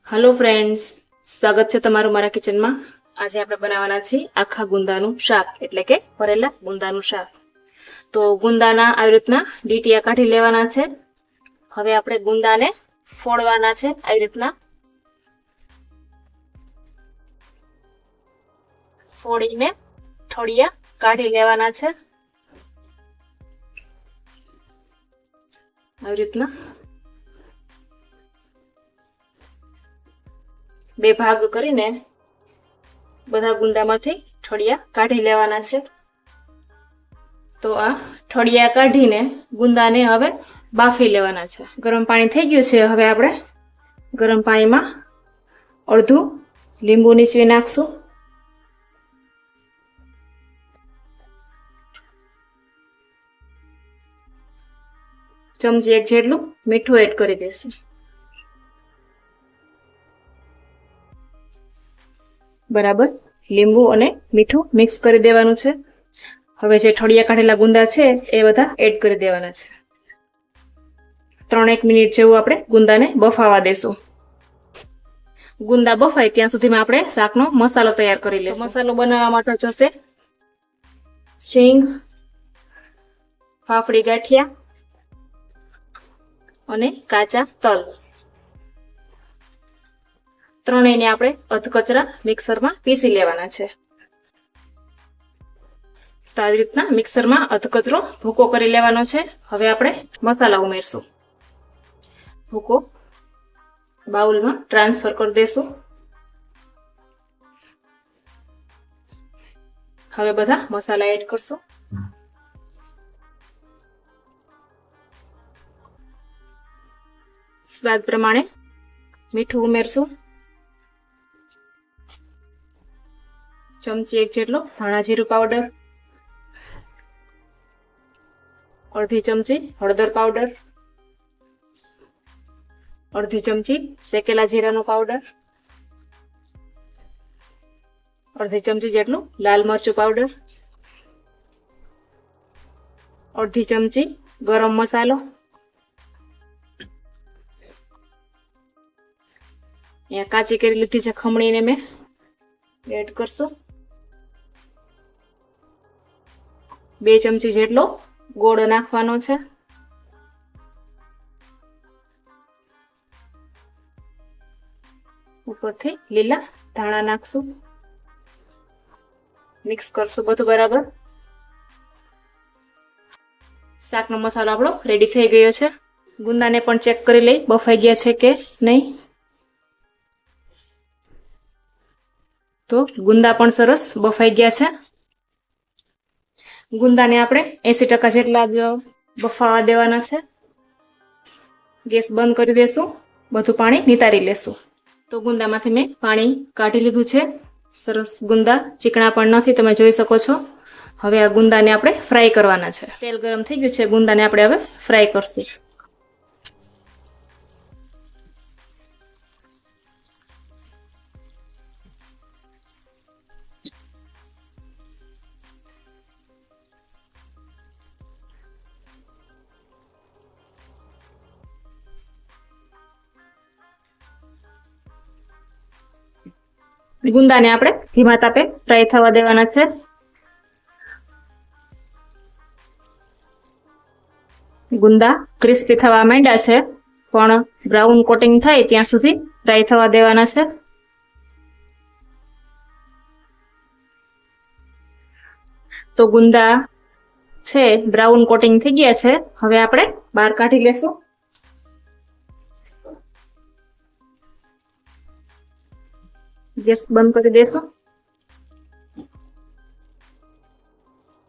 Hello friends, स्वागत है तमारू मारा किचन में। आज આપણે બનાવવાના છે આખા ગુંદાનું શાક એટલે કે ભરેલા ગુંદાનું શાક। તો ગુંદાના આવી રીતના ડીટીયા કાઢી લેવાના છે। હવે આપણે ગુંદાને ફોડવાના છે આવી રીતના। ફોડીને ઠળિયા કાઢી લેવાના છે આવી રીતના। બે ભાગ કરીને બધા ગુંદામાંથી ઠળિયા કાઢી લેવાના છે। તો આ ઠળિયા કાઢીને ગુંદાને હવે બાફી લેવાના છે। ગરમ પાણી થઈ ગયું છે। હવે આપણે ગરમ પાણીમાં અડધું લીંબુ નીચવી નાખશું। ચમચી એક જેટલું મીઠું એડ કરી દઈશું। बराबर લીંબુ અને મીઠું મિક્સ કરી દેવાનું છે। હવે જે ઠળિયા કાઢેલા ગુંદા છે એ બધા એડ કરી દેવાના છે। 3-1 મિનિટ જેવું આપણે ગુંદાને બફાવા દેશું। ગુંદા બફાય ત્યાં સુધીમાં આપણે શાકનો મસાલો તૈયાર કરી લઈશું। મસાલો બનાવવા માટે જોશે સિંગ, ફાફડી ગાંઠિયા અને કાચા તલ। ત્રણેયને આપણે અધકચરા મિક્સરમાં પીસી લેવાના છે। તો આવી રીતના મિક્સરમાં અધકચરો ભૂકો કરી લેવાનો છે। હવે આપણે મસાલા ઉમેરશું। ભૂકો બાઉલમાં ટ્રાન્સફર કરી દેશું। હવે બધા મસાલા એડ કરશું। સ્વાદ પ્રમાણે મીઠું ઉમેરશું। चमची एक जेटलो धाणा जीरु पाउडर, अर्धी चमची हळदर पाउडर, अर्धी चमची सेकेला जीरानो पाउडर, अर्धी चमची जेटलो लाल मरचू पाउडर, अर्धी चमची गरम मसालो, यहाँ काची करी लीधी छे खमणी ने मैं एड करशो। 2 चमची जेटलो गोळ नाखવાનો છે। ઉપરથી લીલા ધાણા નાખશું। મિક્સ કરશું બધું બરાબર। શાકનો મસાલો આપણો રેડી થઈ ગયો છે। ગુંદાને પણ ચેક કરી લઈ બફાઈ ગયા છે કે નહીં। तो गुंदा पण सरस बफाई गया है। गुंदा ने आपणे 80% जेटला ज बफावा देवाना छे। गैस बंद करी देशुं, बधुं पाणी नितारी लेशुं। तो गुंदा मांथी मैं पाणी काढी लीधुं छे। सरस गुंदा चीकणा पण नथी, तमे जोई शको छो। हवे आ गुंदा ने आपणे फ्राय करवाना छे। तेल गरम थई गयुं छे, गुंदा ने आपणे हवे फ्राय करशुं। गुंदा ने आपणे धीमा तापे फ्राय थवा देवाना छे। गुंदा क्रिस्पी थवा मांड्या छे, पण ब्राउन कोटिंग थाय त्यां सुधी फ्राय थवा देवाना छे। तो गुंदा छे ब्राउन कोटिंग थई गया छे। हवे आपणे बहार काढी लेशुं। गैस बंद कर देशो।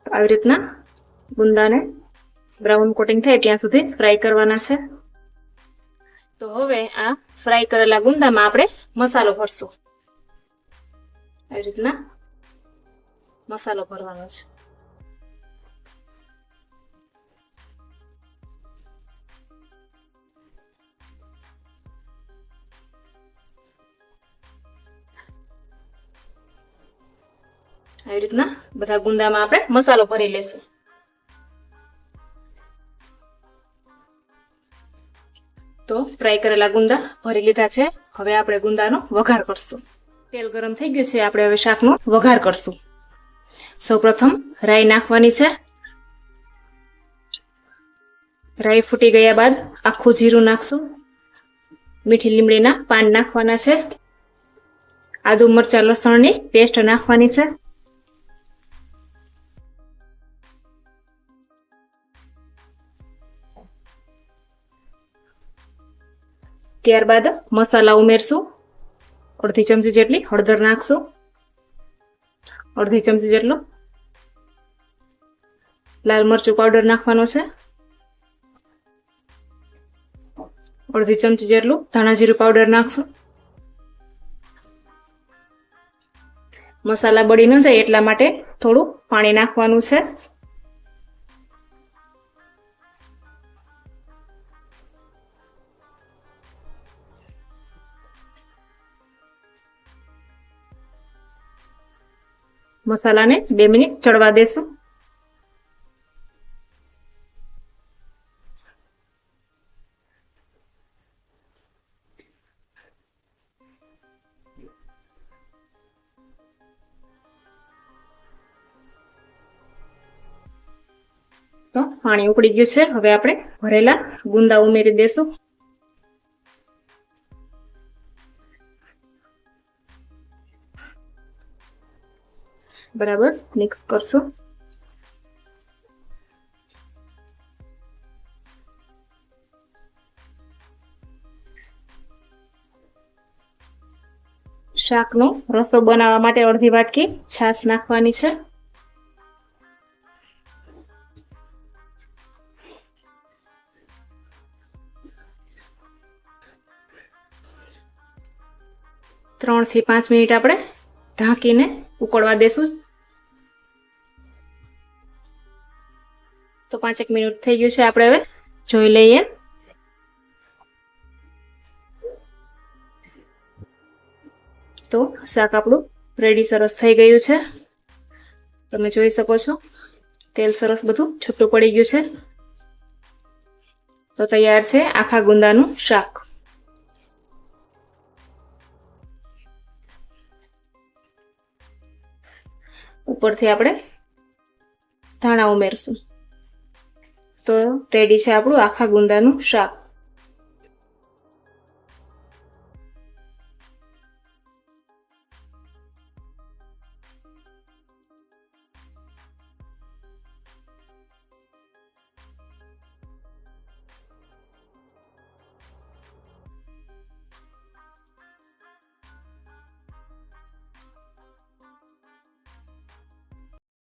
આવી રીતના ગુંદાને બ્રાઉન કોટિંગ થાય ત્યાં સુધી ફ્રાય કરવાના છે। તો હવે આ ફ્રાય કરેલા ગુંદામાં આપણે મસાલો ભરશું। આવી રીતના મસાલો ભરવાનો છે। આવી રીતના બધા ગુંદામાં આપણે મસાલો ભરી લેશું। तो फ्राय करेला गुंदा भरी लीधा छे। હવે આપણે ગુંદાનો વઘાર કરશું. તેલ ગરમ થઈ ગયું છે, આપણે હવે શાકનો વઘાર કરશું. સૌપ્રથમ રાઈ નાખવાની છે. રાઈ ફૂટી ગયા બાદ આખું જીરું નાખશું. મીઠી લીમડીના પાન નાખવાના છે. આદુ મરચાં લસણની પેસ્ટ નાખવાની છે. ત્યારબાદ મસાલા ઉમેરશું. અડધી ચમચી જેટલી હળદર નાખશું. અડધી ચમચી જેટલો લાલ મરચું પાવડર નાખવાનો છે. અડધી ચમચી જેટલું ધાણા જીરું પાવડર નાખશું. મસાલા બળી ન જાય એટલા માટે થોડું પાણી નાખવાનું છે. મસાલાને 2 મિનિટ ચડવા દેશું. તો પાણી ઉકળી ગયું છે. હવે આપણે ભરેલા ગુંદા ઉમેરી દેશું. બરાબર મિક્સ કરશું. શાકનો રસો બનાવવા માટે અડધી વાટકી છાશ નાખવાની છે. ત્રણ થી 5 મિનિટ આપણે ઢાંકીને ઉકળવા દેશું. તો 5 મિનિટ થઈ ગયું છે, આપણે હવે જોઈ લઈએ. તો શાક આપણું રેડી સરસ થઈ ગયું છે. તમે જોઈ શકો છો તેલ સરસ બધું છૂટું પડી ગયું છે. તો તૈયાર છે આખા ગુંદાનું શાક. ઉપરથી આપણે ધાણા ઉમેરશું. તો રેડી છે આપણું આખા ગુંદાનું શાક.